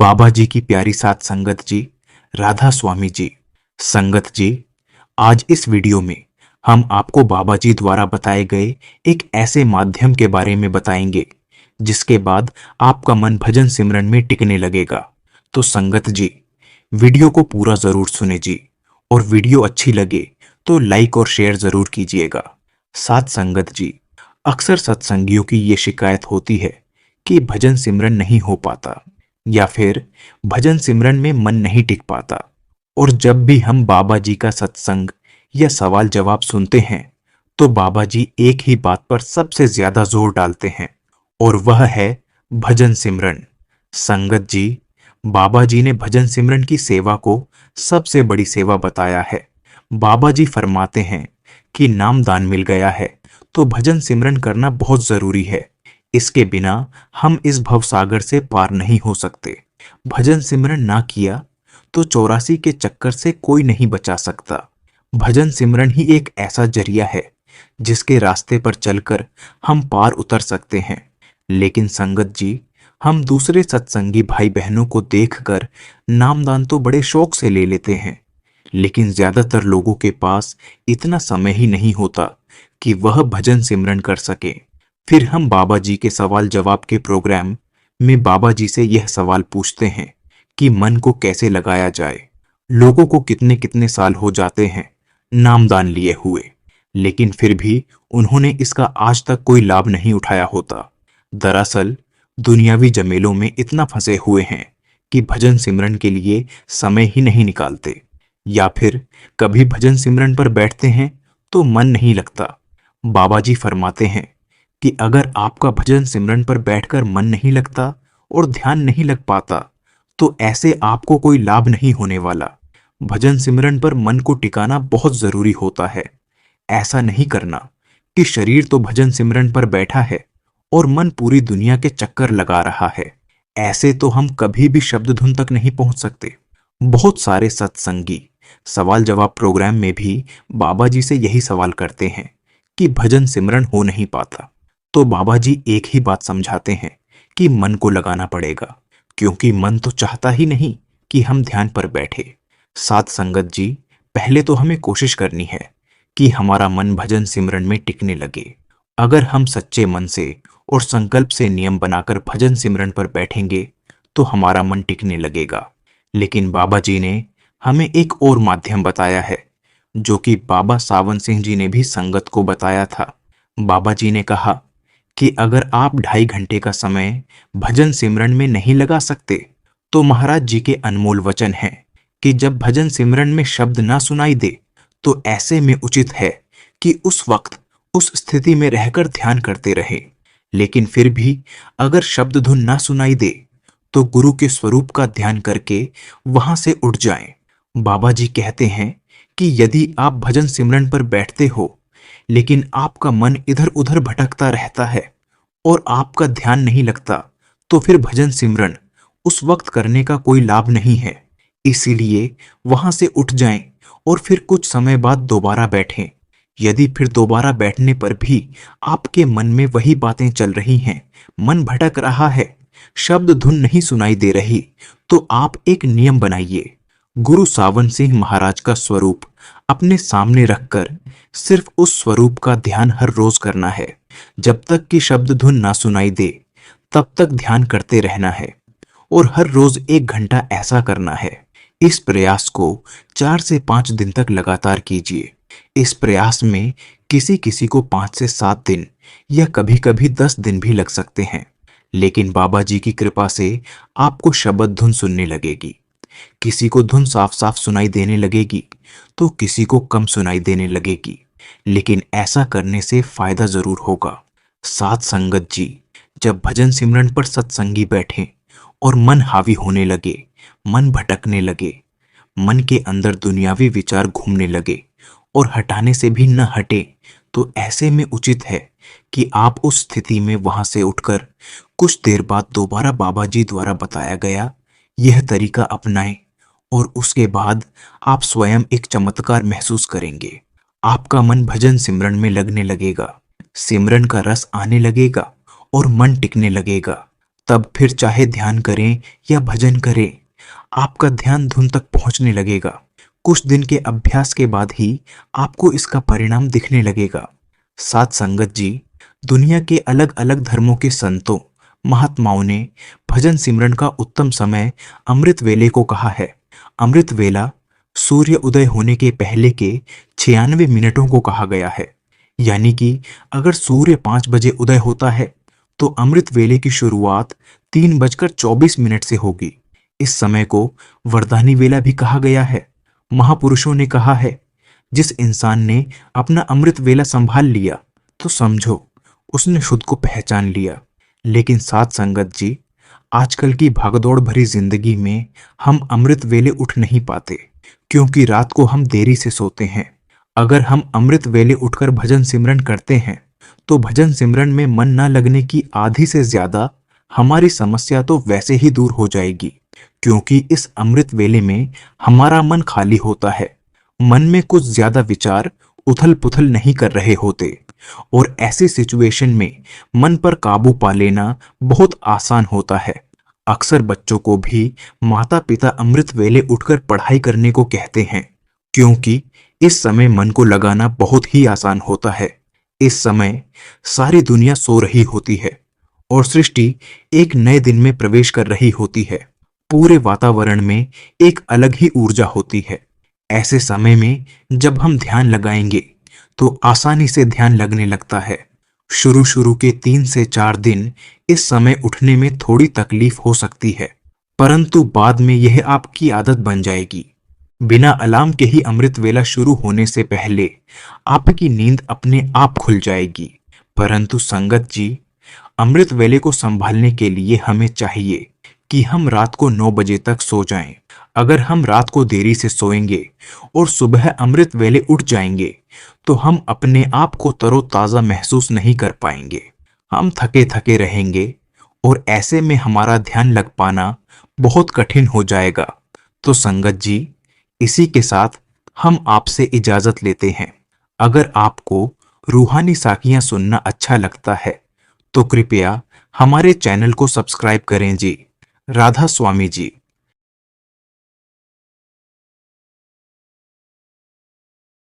बाबा जी की प्यारी साथ संगत जी, राधा स्वामी जी। संगत जी, आज इस वीडियो में हम आपको बाबा जी द्वारा बताए गए एक ऐसे माध्यम के बारे में बताएंगे जिसके बाद आपका मन भजन सिमरन में टिकने लगेगा। तो संगत जी, वीडियो को पूरा जरूर सुने जी, और वीडियो अच्छी लगे तो लाइक और शेयर जरूर कीजिएगा। साथ संगत जी, अक्सर सत्संगियों की ये शिकायत होती है कि भजन सिमरन नहीं हो पाता या फिर भजन सिमरन में मन नहीं टिक पाता। और जब भी हम बाबा जी का सत्संग या सवाल जवाब सुनते हैं तो बाबा जी एक ही बात पर सबसे ज्यादा जोर डालते हैं, और वह है भजन सिमरन। संगत जी, बाबा जी ने भजन सिमरन की सेवा को सबसे बड़ी सेवा बताया है। बाबा जी फरमाते हैं कि नाम दान मिल गया है तो भजन सिमरन करना बहुत जरूरी है। इसके बिना हम इस भवसागर से पार नहीं हो सकते। भजन सिमरन ना किया तो 84 के चक्कर से कोई नहीं बचा सकता। भजन सिमरन ही एक ऐसा जरिया है जिसके रास्ते पर चलकर हम पार उतर सकते हैं। लेकिन संगत जी, हम दूसरे सत्संगी भाई बहनों को देखकर नामदान तो बड़े शौक से ले लेते हैं, लेकिन ज्यादातर लोगों के पास इतना समय ही नहीं होता कि वह भजन सिमरन कर सके। फिर हम बाबा जी के सवाल जवाब के प्रोग्राम में बाबा जी से यह सवाल पूछते हैं कि मन को कैसे लगाया जाए। लोगों को कितने कितने साल हो जाते हैं नामदान लिए हुए, लेकिन फिर भी उन्होंने इसका आज तक कोई लाभ नहीं उठाया होता। दरअसल दुनियावी जमेलों में इतना फंसे हुए हैं कि भजन सिमरन के लिए समय ही नहीं निकालते, या फिर कभी भजन सिमरन पर बैठते हैं तो मन नहीं लगता। बाबा जी फरमाते हैं कि अगर आपका भजन सिमरन पर बैठकर मन नहीं लगता और ध्यान नहीं लग पाता तो ऐसे आपको कोई लाभ नहीं होने वाला। भजन सिमरन पर मन को टिकाना बहुत जरूरी होता है। ऐसा नहीं करना कि शरीर तो भजन सिमरन पर बैठा है और मन पूरी दुनिया के चक्कर लगा रहा है। ऐसे तो हम कभी भी शब्द धुन तक नहीं पहुंच सकते। बहुत सारे सत्संगी सवाल जवाब प्रोग्राम में भी बाबा जी से यही सवाल करते हैं कि भजन सिमरन हो नहीं पाता, तो बाबा जी एक ही बात समझाते हैं कि मन को लगाना पड़ेगा, क्योंकि मन तो चाहता ही नहीं कि हम ध्यान पर बैठे। साथ संगत जी, पहले तो हमें कोशिश करनी है कि हमारा मन भजन सिमरन में टिकने लगे। अगर हम सच्चे मन से और संकल्प से नियम बनाकर भजन सिमरन पर बैठेंगे तो हमारा मन टिकने लगेगा। लेकिन बाबा जी ने हमें एक और माध्यम बताया है, जो कि बाबा सावन सिंह जी ने भी संगत को बताया था। बाबा जी ने कहा कि अगर आप 2.5 घंटे का समय भजन सिमरन में नहीं लगा सकते तो महाराज जी के अनमोल वचन हैं कि जब भजन सिमरन में शब्द ना सुनाई दे तो ऐसे में उचित है कि उस वक्त उस स्थिति में रहकर ध्यान करते रहे। लेकिन फिर भी अगर शब्द धुन ना सुनाई दे तो गुरु के स्वरूप का ध्यान करके वहां से उठ जाएं। बाबा जी कहते हैं कि यदि आप भजन सिमरन पर बैठते हो लेकिन आपका मन इधर उधर भटकता रहता है और आपका ध्यान नहीं लगता तो फिर भजन सिमरन उस वक्त करने का कोई लाभ नहीं है। इसीलिए वहां से उठ जाएं और फिर कुछ समय बाद दोबारा बैठें। यदि फिर दोबारा बैठने पर भी आपके मन में वही बातें चल रही हैं, मन भटक रहा है, शब्द धुन नहीं सुनाई दे रही, तो आप एक नियम बनाइए। गुरु सावन सिंह महाराज का स्वरूप अपने सामने रखकर सिर्फ उस स्वरूप का ध्यान हर रोज करना है। जब तक कि शब्द धुन ना सुनाई दे तब तक ध्यान करते रहना है, और हर रोज 1 घंटा ऐसा करना है। इस प्रयास को 4 से 5 दिन तक लगातार कीजिए। इस प्रयास में किसी किसी को 5 से 7 दिन या कभी कभी 10 दिन भी लग सकते हैं, लेकिन बाबा जी की कृपा से आपको शब्द धुन सुनने लगेगी। किसी को धुन साफ साफ सुनाई देने लगेगी तो किसी को कम सुनाई देने लगेगी, लेकिन ऐसा करने से फायदा जरूर होगा। साथ संगत जी, जब भजन सिमरन पर सत्संगी बैठे और मन हावी होने लगे, मन भटकने लगे, मन के अंदर दुनियावी विचार घूमने लगे और हटाने से भी न हटे, तो ऐसे में उचित है कि आप उस स्थिति में वहां से उठकर कुछ देर बाद दोबारा बाबा जी द्वारा बताया गया यह तरीका अपनाएं, और उसके बाद आप स्वयं एक चमत्कार महसूस करेंगे। आपका मन भजन सिमरन में लगने लगेगा, सिमरन का रस आने लगेगा और मन टिकने लगेगा। तब फिर चाहे ध्यान करें या भजन करें, आपका ध्यान धुन तक पहुंचने लगेगा। कुछ दिन के अभ्यास के बाद ही आपको इसका परिणाम दिखने लगेगा। साथ संगत जी, दुनिया के अलग अलग धर्मों के संतों महात्माओं ने भजन सिमरन का उत्तम समय अमृत वेले को कहा है। अमृत वेला सूर्य उदय होने के पहले के 96 मिनटों को कहा गया है। यानी कि अगर सूर्य 5 बजे उदय होता है तो अमृत वेले की शुरुआत 3:24 से होगी। इस समय को वरदानी वेला भी कहा गया है। महापुरुषों ने कहा है, जिस इंसान ने अपना अमृत वेला संभाल लिया तो समझो उसने खुद को पहचान लिया। लेकिन साथ संगत जी, आजकल की भागदौड़ भरी जिंदगी में हम अमृत वेले उठ नहीं पाते, क्योंकि रात को हम देरी से सोते हैं। अगर हम अमृत वेले उठकर भजन सिमरन करते हैं तो भजन सिमरन में मन न लगने की आधी से ज्यादा हमारी समस्या तो वैसे ही दूर हो जाएगी, क्योंकि इस अमृत वेले में हमारा मन खाली होता है। मन में कुछ ज्यादा विचार उथल पुथल नहीं कर रहे होते, और ऐसी सिचुएशन में मन पर काबू पा लेना बहुत आसान होता है। अक्सर बच्चों को भी माता पिता अमृत वेले उठकर पढ़ाई करने को कहते हैं, क्योंकि इस समय मन को लगाना बहुत ही आसान होता है। इस समय सारी दुनिया सो रही होती है और सृष्टि एक नए दिन में प्रवेश कर रही होती है। पूरे वातावरण में एक अलग ही ऊर्जा होती है। ऐसे समय में जब हम ध्यान लगाएंगे तो आसानी से ध्यान लगने लगता है। शुरू के 3 से 4 दिन इस समय उठने में थोड़ी तकलीफ हो सकती है, परंतु बाद में यह आपकी आदत बन जाएगी। बिना अलार्म के ही अमृत वेला शुरू होने से पहले आपकी नींद अपने आप खुल जाएगी। परंतु संगत जी, अमृत वेले को संभालने के लिए हमें चाहिए कि हम रात को 9 बजे तक सो जाएं। अगर हम रात को देरी से सोएंगे और सुबह अमृत वेले उठ जाएंगे तो हम अपने आप को तरोताजा महसूस नहीं कर पाएंगे। हम थके थके रहेंगे और ऐसे में हमारा ध्यान लग पाना बहुत कठिन हो जाएगा। तो संगत जी, इसी के साथ हम आपसे इजाजत लेते हैं। अगर आपको रूहानी साखियां सुनना अच्छा लगता है तो कृपया हमारे चैनल को सब्सक्राइब करें जी। राधा स्वामी जी।